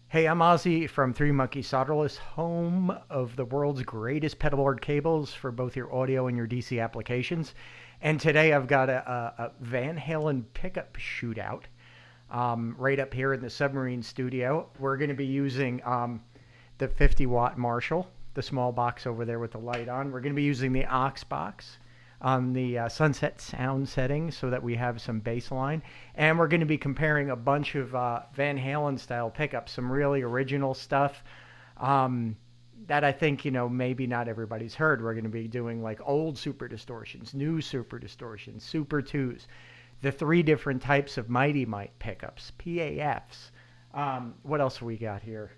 Hey, I'm Ossie from Three Monkey Solderless, home of the world's greatest pedalboard cables for both your audio and your DC applications. And today I've got a Van Halen pickup shootout right up here in the submarine studio. We're going to be using the 50-watt Marshall, the small box over there with the light on. We're going to be using the aux box on the sunset sound setting so that we have some bass line. And we're going to be comparing a bunch of Van Halen style pickups, some really original stuff um, that I think, maybe not everybody's heard. We're going to be doing like old super distortions, new super distortions, Super IIs, the three different types of Mite pickups, PAFs. What else have we got here?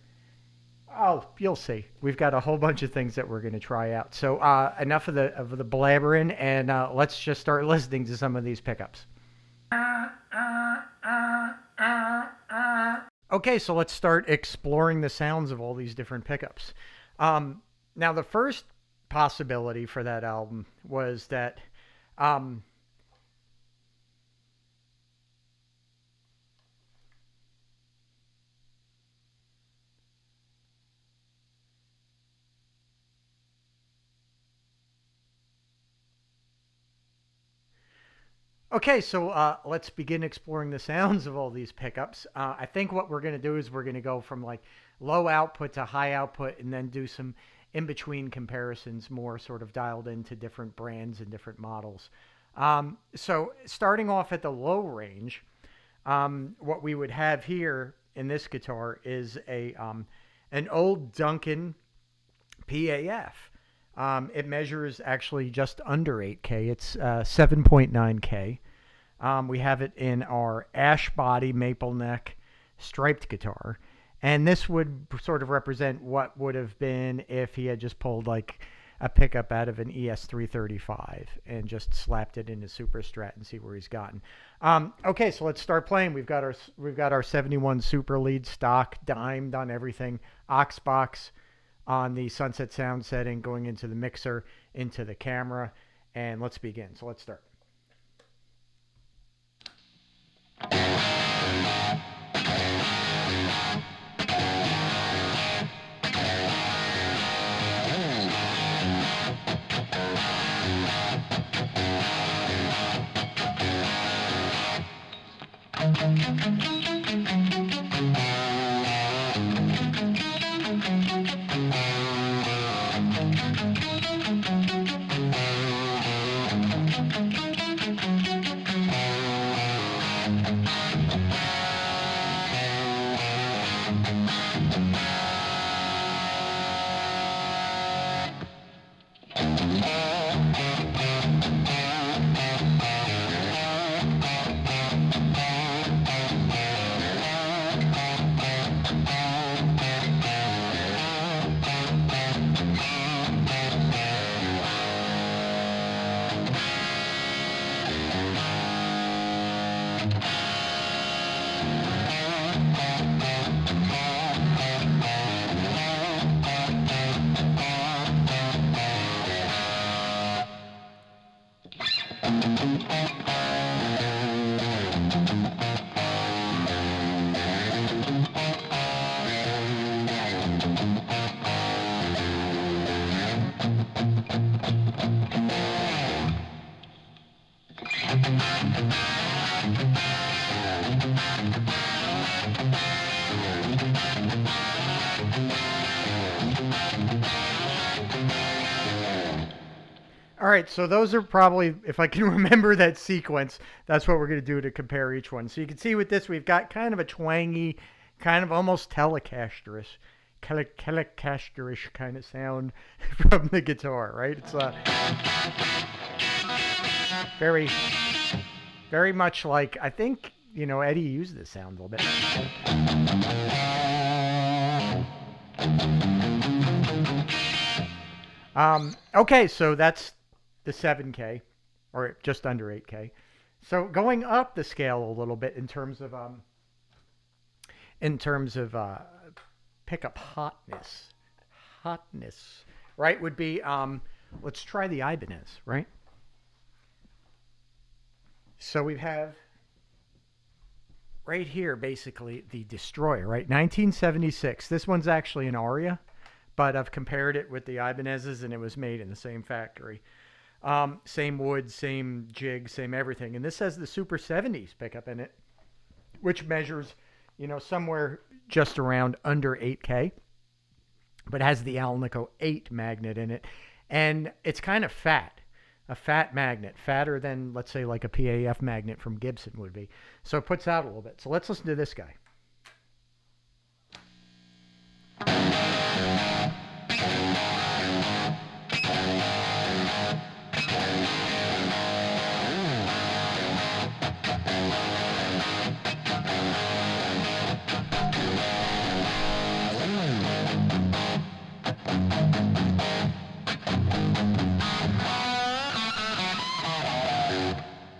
Oh, you'll see. We've got a whole bunch of things that we're going to try out. So enough of the blabbering, and let's just start listening to some of these pickups. Okay, so let's start exploring the sounds of all these different pickups. Now, the first possibility for that album was that um, okay, so let's begin exploring the sounds of all these pickups. I think what we're going to do is we're going to go from like low output to high output and then do some in between comparisons, more sort of dialed into different brands and different models. So starting off at the low range, what we would have here in this guitar is an old Duncan PAF. It measures actually just under 8K. It's 7.9K. We have it in our ash body maple neck striped guitar. And this would sort of represent what would have been if he had just pulled like a pickup out of an ES335 and just slapped it into Super Strat and see where he's gotten. Okay, so let's start playing. We've got our 71 Super lead stock, dimed on everything, aux box on the sunset sound setting, going into the mixer, into the camera, and let's begin. So let's start. All right, so those are probably, if I can remember that sequence, that's what we're going to do to compare each one. So you can see with this, we've got kind of a twangy, kind of almost Telecasterish kind of sound from the guitar, right? It's very, very much like, I think, Eddie used this sound a little bit. Okay, so that's the 7K, or just under 8K. So going up the scale a little bit in terms of pickup hotness, right? Would be let's try the Ibanez, right? So right here, basically the Destroyer, right? 1976. This one's actually an Aria, but I've compared it with the Ibanez's, and it was made in the same factory. Same wood, same jig, same everything. And this has the Super 70s pickup in it, which measures, you know, somewhere just around under 8K, but has the Alnico 8 magnet in it. And it's kind of fat, a fat magnet, fatter than, let's say, like a PAF magnet from Gibson would be. So it puts out a little bit. So let's listen to this guy.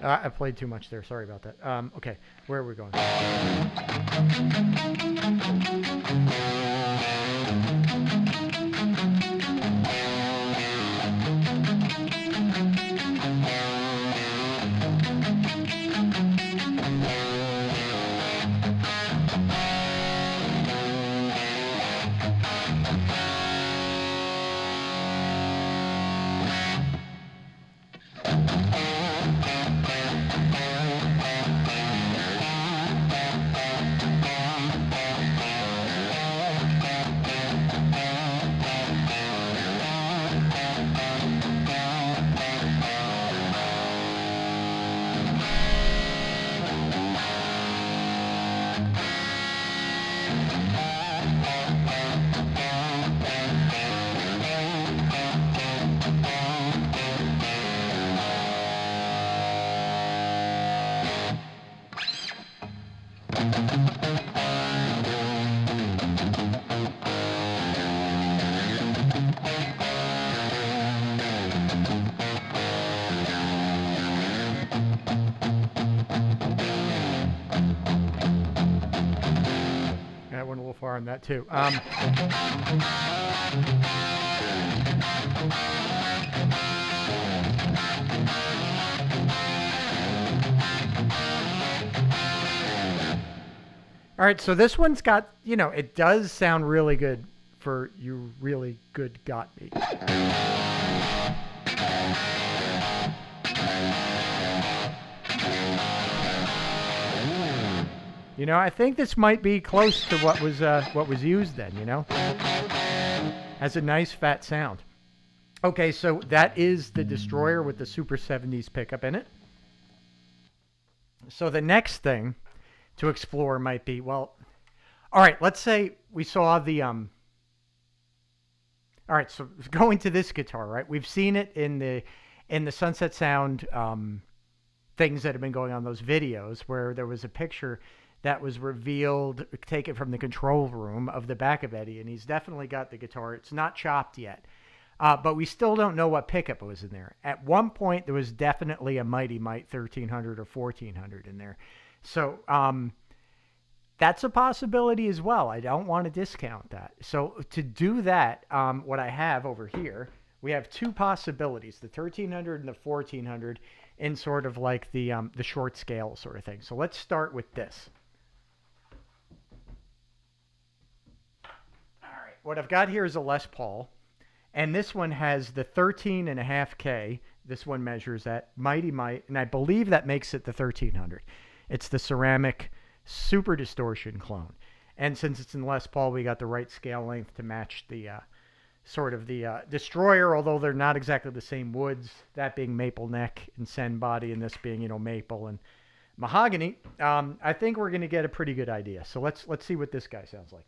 I played too much there. Sorry about that. Okay, where are we going? Far on that too. All right, so this one's got, you know, it does sound really good for You Really Good Got Me. You know, I think this might be close to what was used then, you know? Has a nice fat sound. Okay, so that is the Destroyer with the Super 70s pickup in it. So the next thing to explore might be, well, all right, let's say we saw the all right, so going to this guitar, right? We've seen it in the Sunset Sound things that have been going on, those videos where there was a picture that was revealed, taken from the control room of the back of Eddie, and he's definitely got the guitar. It's not chopped yet, but we still don't know what pickup was in there. At one point, there was definitely a Mite 1300 or 1400 in there. So that's a possibility as well. I don't want to discount that. So to do that, what I have over here, we have two possibilities, the 1300 and the 1400 in sort of like the short scale sort of thing. So let's start with this. What I've got here is a Les Paul, and this one has the 13.5K. This one measures at Mighty Mite, and I believe that makes it the 1300. It's the ceramic Super Distortion clone. And since it's in Les Paul, we got the right scale length to match the sort of the Destroyer, although they're not exactly the same woods, that being maple neck and sen body, and this being, you know, maple and mahogany. I think we're going to get a pretty good idea. So let's see what this guy sounds like.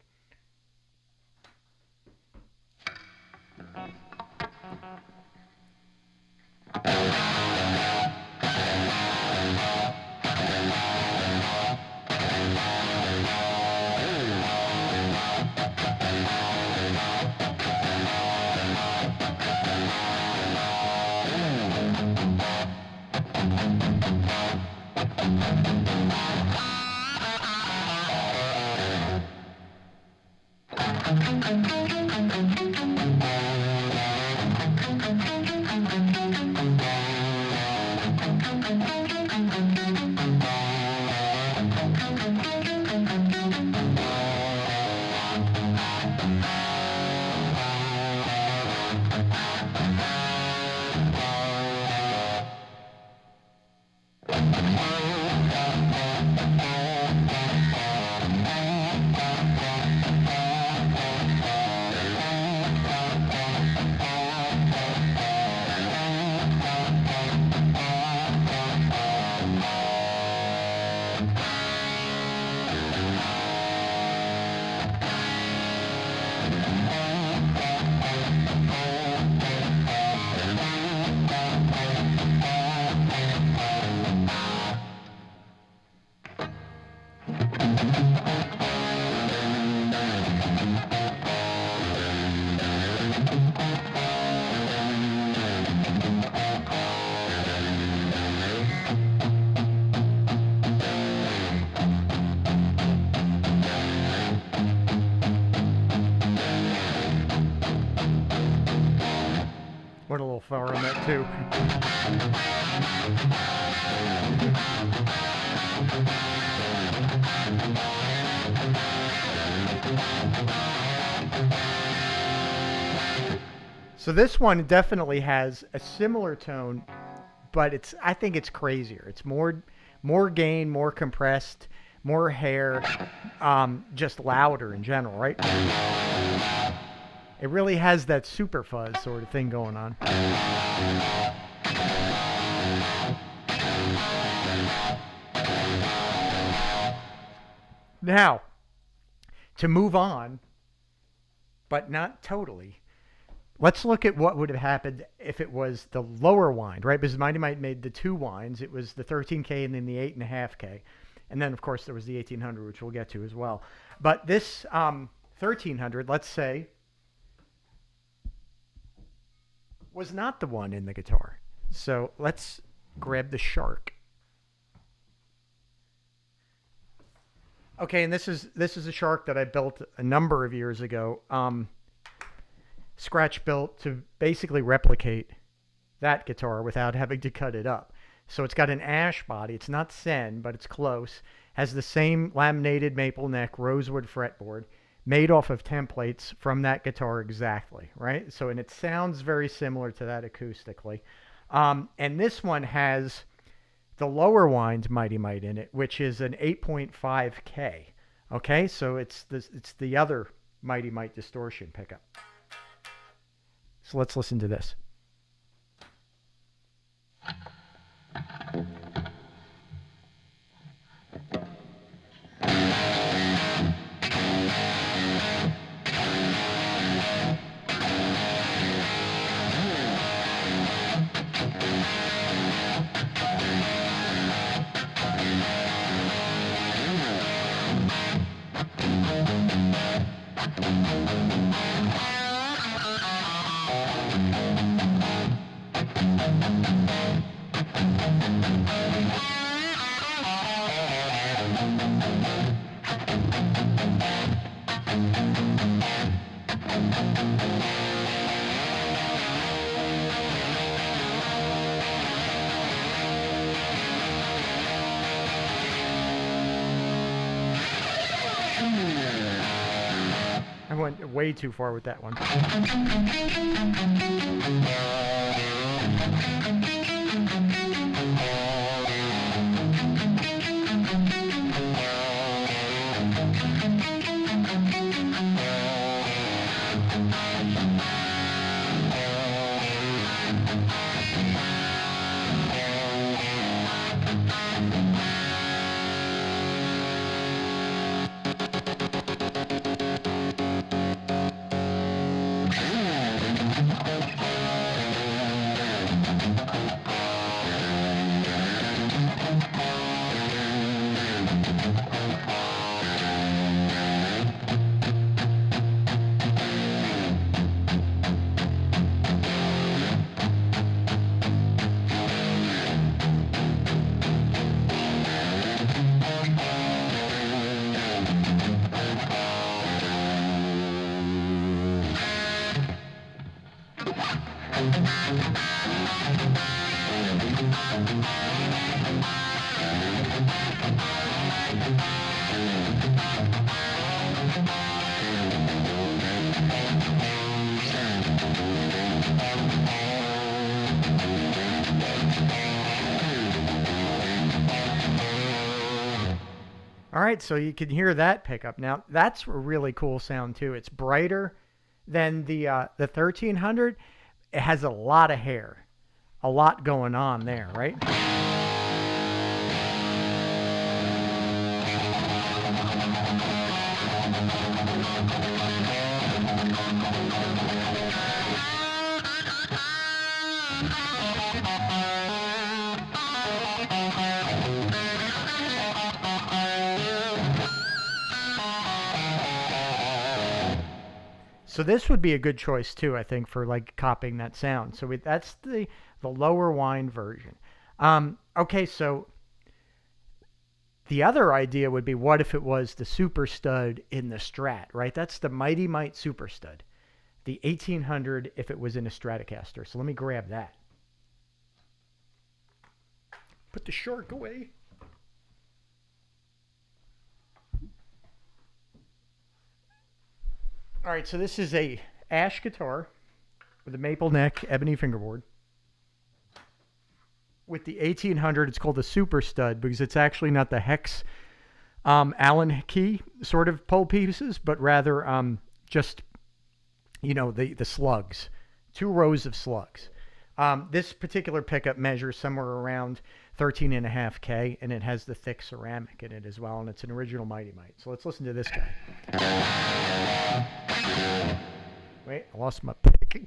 far on that too. So this one definitely has a similar tone, but I think it's crazier. It's more gain, more compressed, more hair, just louder in general, right? It really has that super fuzz sort of thing going on. Now, to move on, but not totally, let's look at what would have happened if it was the lower wind, right? Because Mighty Mite made the two winds. It was the 13K and then the 8.5K. And then, of course, there was the 1800, which we'll get to as well. But this 1300, let's say, was not the one in the guitar. So let's grab the Shark. Okay, and this is a Shark that I built a number of years ago. Scratch built to basically replicate that guitar without having to cut it up. So it's got an ash body. It's not Sen, but it's close. Has the same laminated maple neck, rosewood fretboard, made off of templates from that guitar exactly, right? So, and it sounds very similar to that acoustically. And this one has the lower wind Mighty Mite in it, which is an 8.5K. Okay, so it's the other Mighty Mite distortion pickup. So let's listen to this. I went way too far with that one. All right, so you can hear that pickup. Now, that's a really cool sound, too. It's brighter than the 1300. It has a lot of hair, a lot going on there, right? So this would be a good choice too, I think, for like copying that sound. So that's the lower wind version. Okay, so the other idea would be, what if it was the super stud in the Strat, right? That's the Mighty Mite super stud. the 1800 if it was in a Stratocaster. So let me grab that. Put the shark away. All right, so this is a ash guitar with a maple neck, ebony fingerboard. With the 1800, it's called a super stud because it's actually not the hex Allen key sort of pole pieces, but rather just, you know, the slugs, 2 rows of slugs. This particular pickup measures somewhere around 13.5K, and it has the thick ceramic in it as well, and it's an original Mite. So let's listen to this guy. Wait, I lost my pick.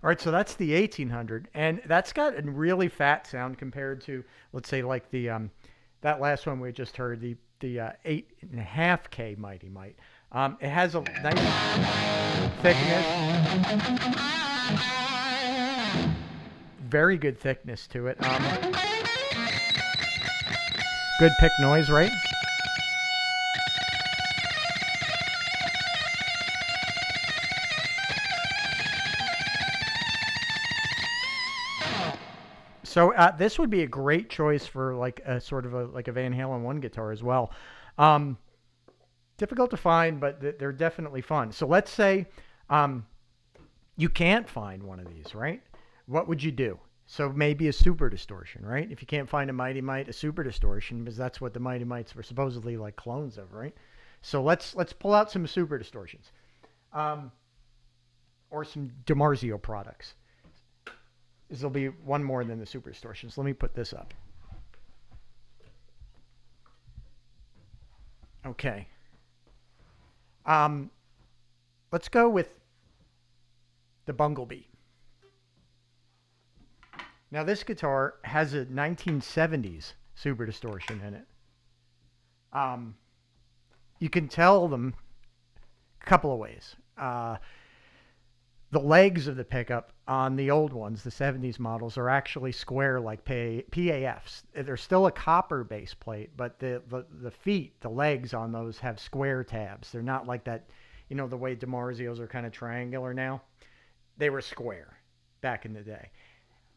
All right, so that's the 1800, and that's got a really fat sound compared to, let's say, like the that last one we just heard, the 8.5K Mite. It has a nice thickness, very good thickness to it. Good pick noise, right? So this would be a great choice for like a sort of like a Van Halen 1 guitar as well. Difficult to find, but they're definitely fun. So let's say you can't find one of these, right? What would you do? So maybe a Super Distortion, right? If you can't find a Mite, a Super Distortion, because that's what the Mites were supposedly like clones of, right? So let's pull out some Super Distortions, or some DiMarzio products. This will be one more than the Super Distortion. So let me put this up. Okay. Let's go with the Bumblebee. Now this guitar has a 1970s Super Distortion in it. You can tell them a couple of ways. The legs of the pickup on the old ones, the 70s models, are actually square like PAFs. They're still a copper base plate, but the feet, the legs on those have square tabs. They're not like that, you know, the way DiMarzios are kind of triangular now. They were square back in the day.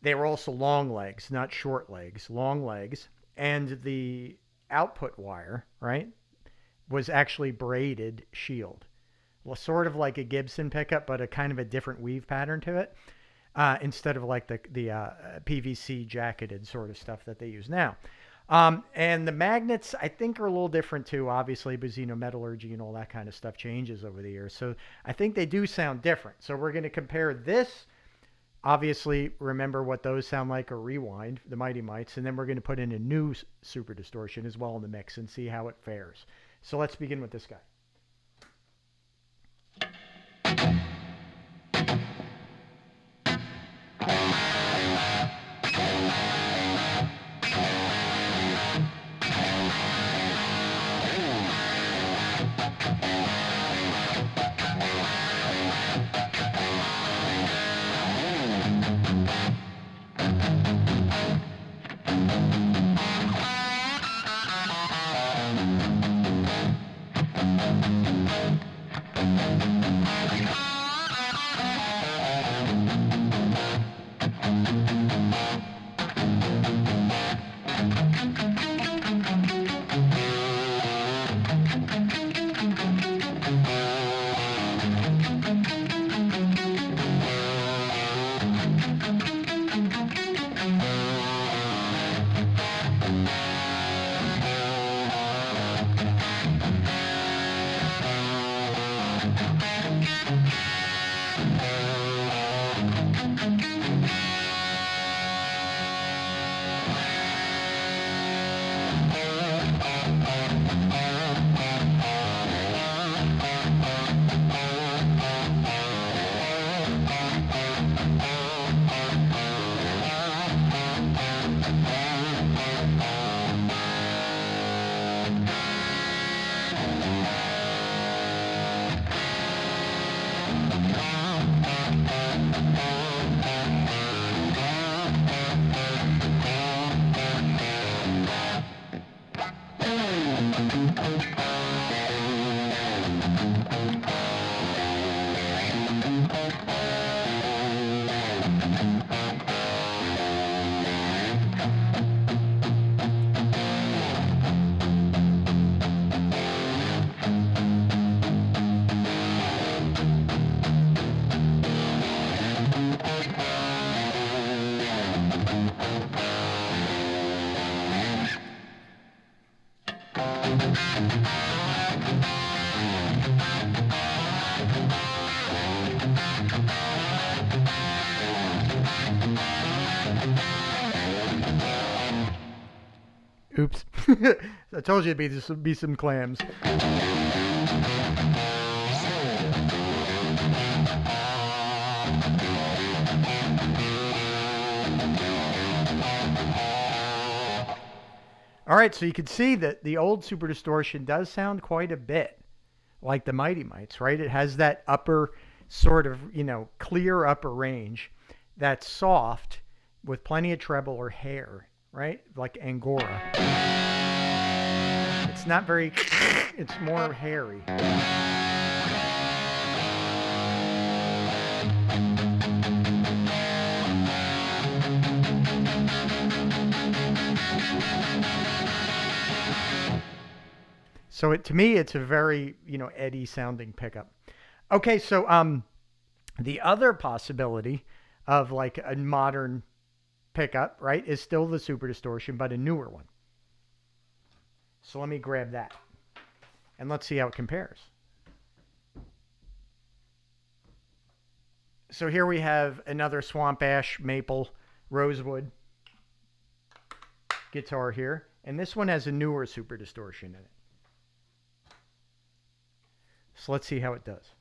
They were also long legs, not short legs, long legs. And the output wire, right? was actually braided shield. Well, sort of like a Gibson pickup, but a kind of a different weave pattern to it, instead of like the PVC jacketed sort of stuff that they use now. And the magnets, I think, are a little different too, obviously, because, you know, metallurgy and all that kind of stuff changes over the years. So I think they do sound different. So we're going to compare this. Obviously, remember what those sound like, or rewind, the Mighty Mites. And then we're going to put in a new Super Distortion as well in the mix and see how it fares. So let's begin with this guy. Oops. I told you there'd be some clams. All right, so you can see that the old Super Distortion does sound quite a bit like the Mighty Mites, right? It has that upper sort of, you know, clear upper range that's soft with plenty of treble or hair, right? Like Angora. It's not very, it's more hairy. So to me, it's a very, you know, Eddie sounding pickup. Okay, so the other possibility of like a modern pickup, right, is still the Super Distortion, but a newer one. So let me grab that, and let's see how it compares. So here we have another Swamp Ash, Maple, Rosewood guitar here, and this one has a newer Super Distortion in it. So let's see how it does.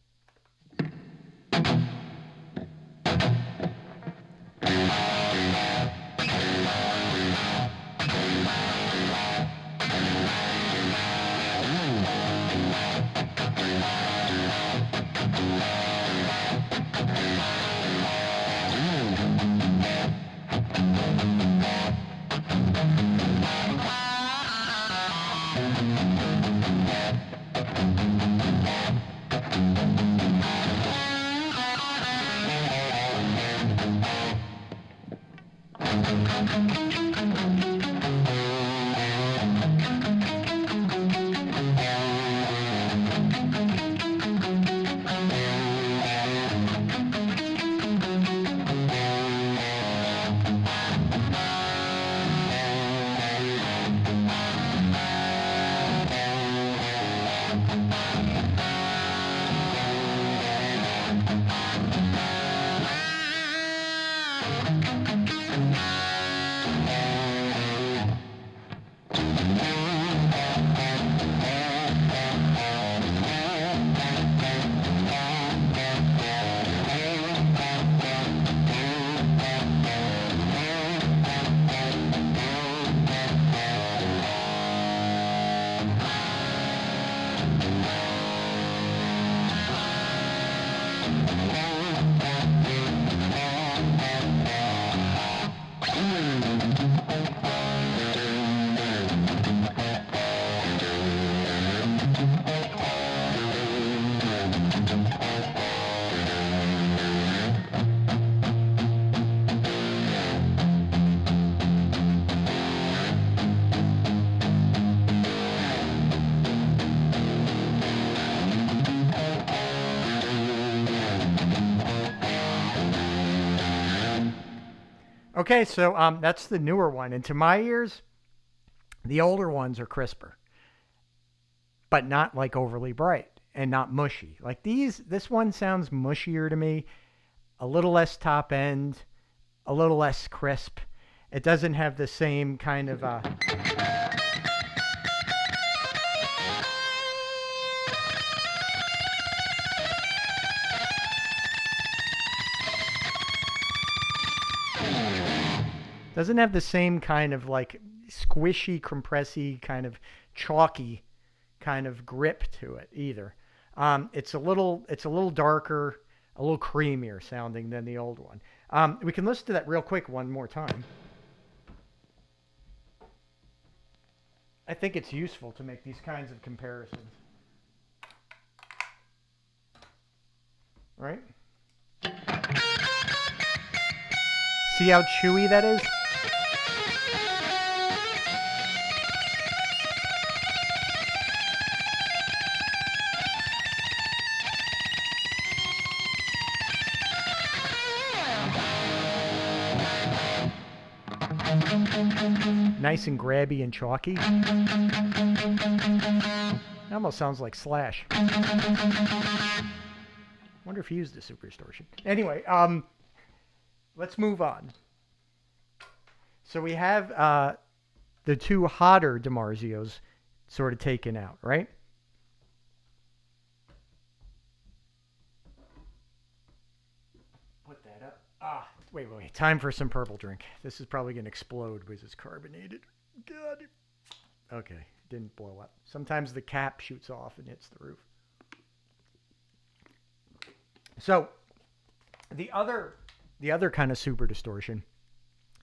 Okay, so that's the newer one. And to my ears, the older ones are crisper, but not like overly bright and not mushy. Like this one sounds mushier to me, a little less top end, a little less crisp. It doesn't have the same kind of doesn't have the same kind of like squishy, compressy, kind of chalky kind of grip to it either. It's a little darker, a little creamier sounding than the old one. We can listen to that real quick one more time. I think it's useful to make these kinds of comparisons. Right? See how chewy that is? Nice and grabby and chalky. It almost sounds like Slash. Wonder if he used a Super Distortion. Anyway, let's move on. So we have the two hotter DiMarzios sort of taken out, right? Put that up. Wait. Time for some purple drink. This is probably going to explode because it's carbonated. God. Okay, didn't blow up. Sometimes the cap shoots off and hits the roof. So the other kind of Super Distortion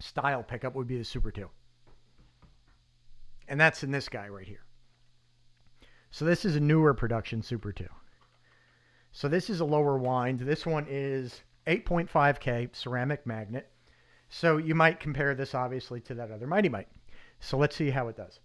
style pickup would be the Super II. And that's in this guy right here. So this is a newer production Super II. So this is a lower wind. This one is 8.5K ceramic magnet. So you might compare this obviously to that other Mighty Mite. So let's see how it does.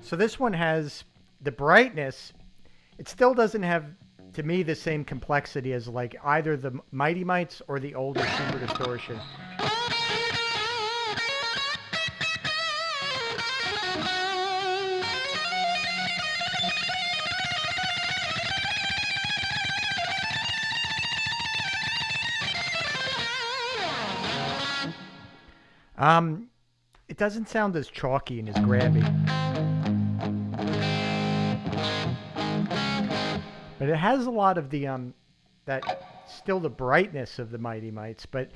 So this one has the brightness. It still doesn't have, to me, the same complexity as like either the Mighty Mites or the older Super Distortion. It doesn't sound as chalky and as grabby. But it has a lot of the that still the brightness of the Mighty Mites, but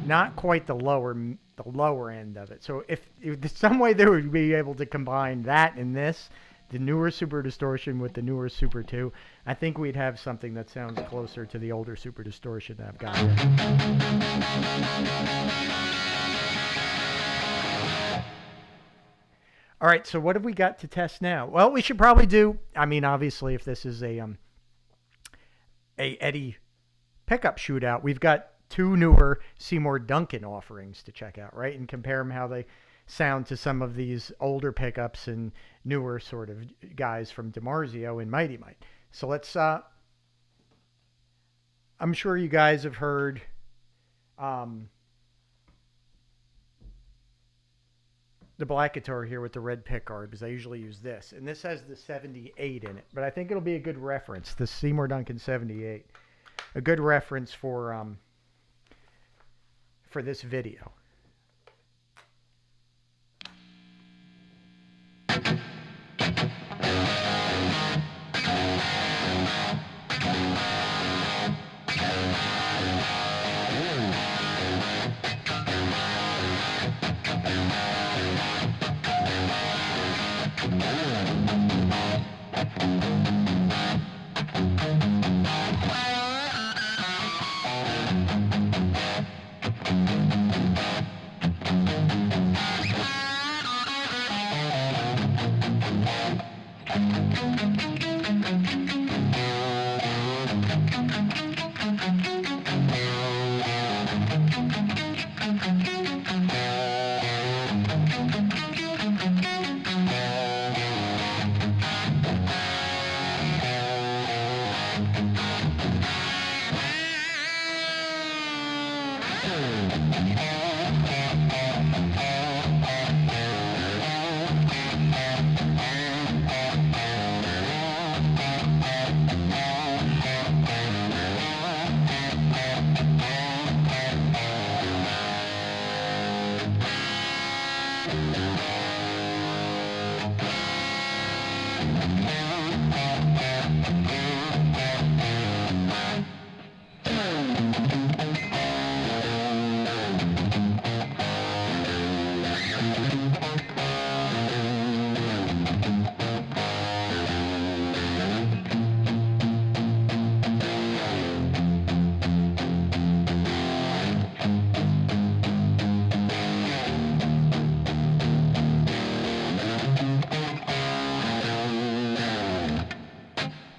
not quite the lower end of it. So if there's some way they would be able to combine that and this, the newer Super Distortion with the newer Super II, I think we'd have something that sounds closer to the older Super Distortion that I've got here. All right, so what have we got to test now? Well, we should probably do, I mean, obviously, if this is a Eddie pickup shootout, we've got 2 newer Seymour Duncan offerings to check out, right? And compare them how they sound to some of these older pickups and newer sort of guys from DiMarzio and Mighty Mite. So let's, I'm sure you guys have heard the black guitar here with the red pickguard, because I usually use this. And this has the 78 in it, but I think it'll be a good reference, the Seymour Duncan 78. A good reference for this video.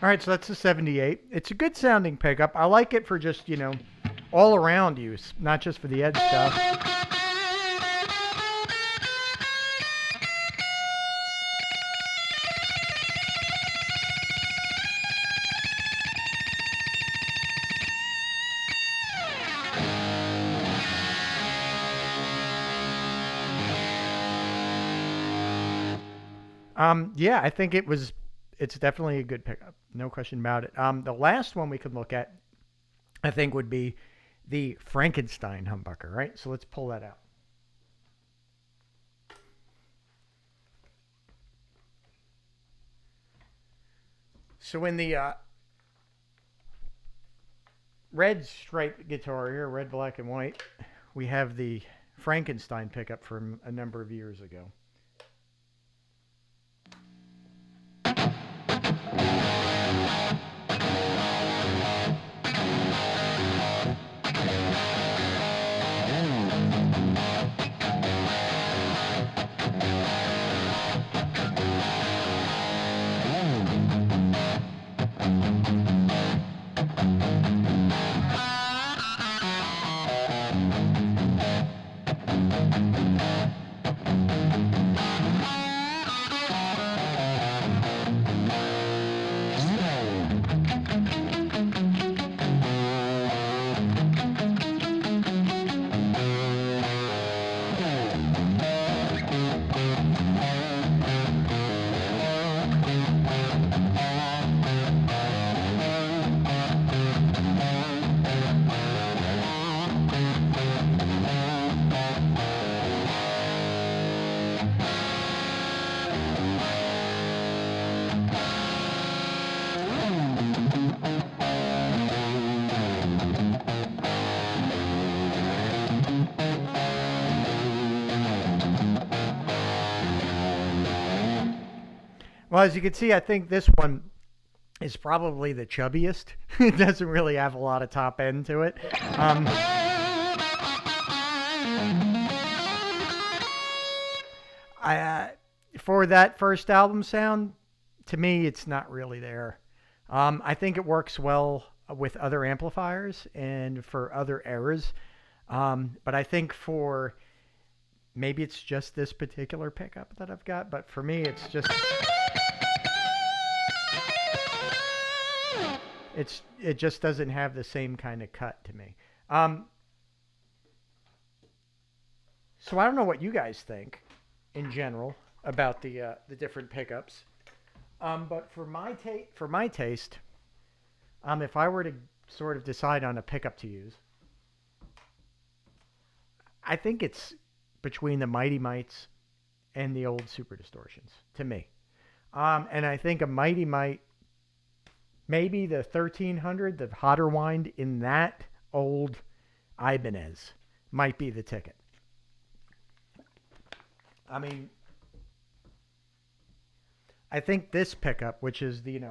All right, so that's the 78. It's a good sounding pickup. I like it for just, you know, all around use, not just for the edge stuff. Yeah, I think it's definitely a good pickup. No question about it. The last one we could look at, I think, would be the Frankenstein humbucker, right? So let's pull that out. So in the red striped guitar here, red, black, and white, we have the Frankenstein pickup from a number of years ago. Well, as you can see, I think this one is probably the chubbiest. It doesn't really have a lot of top end to it. For that first album sound, to me, it's not really there. I think it works well with other amplifiers and for other eras. But I think for maybe it's just this particular pickup that I've got, but for me, it just doesn't have the same kind of cut to me. So I don't know what you guys think in general about the different pickups. But for my taste, if I were to sort of decide on a pickup to use, I think it's between the Mites and the old Super Distortions to me. And I think a Mite, maybe the 1300, the hotter wind in that old Ibanez might be the ticket. I mean, I think this pickup, which is the,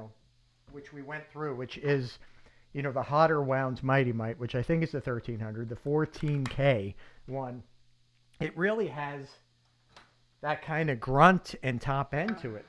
which we went through, which is, the hotter wound Mite, which I think is the 1300, the 14K one, it really has that kind of grunt and top end to it.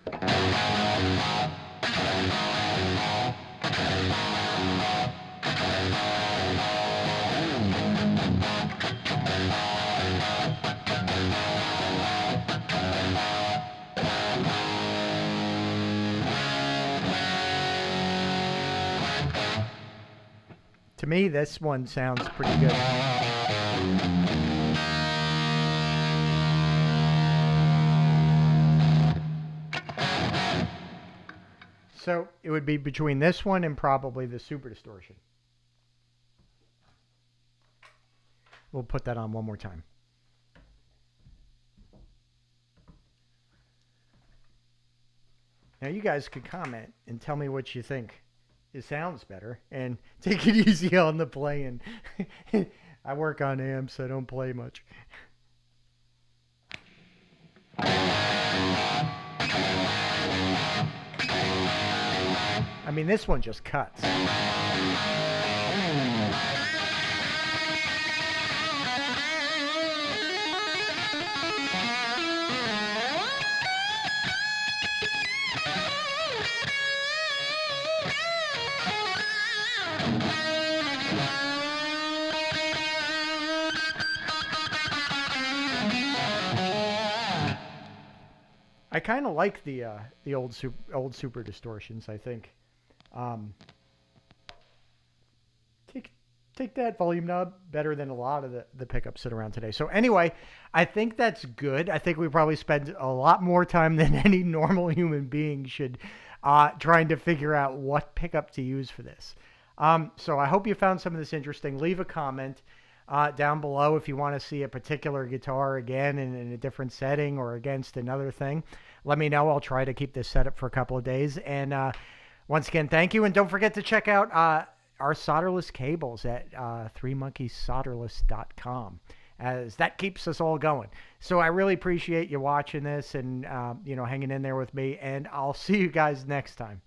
To me, this one sounds pretty good. So it would be between this one and probably the Super Distortion. We'll put that on one more time. Now you guys could comment and tell me what you think. It sounds better, and take it easy on the playing. I work on amps, so I don't play much. I mean, this one just cuts. I kind of like the old Super Distortions. I think. Take that volume knob better than a lot of the pickups that are around today. So anyway, I think that's good. I think we probably spend a lot more time than any normal human being should trying to figure out what pickup to use for this. So I hope you found some of this interesting. Leave a comment down below if you want to see a particular guitar again in a different setting or against another thing. Let me know. I'll try to keep this set up for a couple of days. And once again, thank you. And don't forget to check out our solderless cables at 3monkeyssolderless.com, as that keeps us all going. So I really appreciate you watching this and hanging in there with me. And I'll see you guys next time.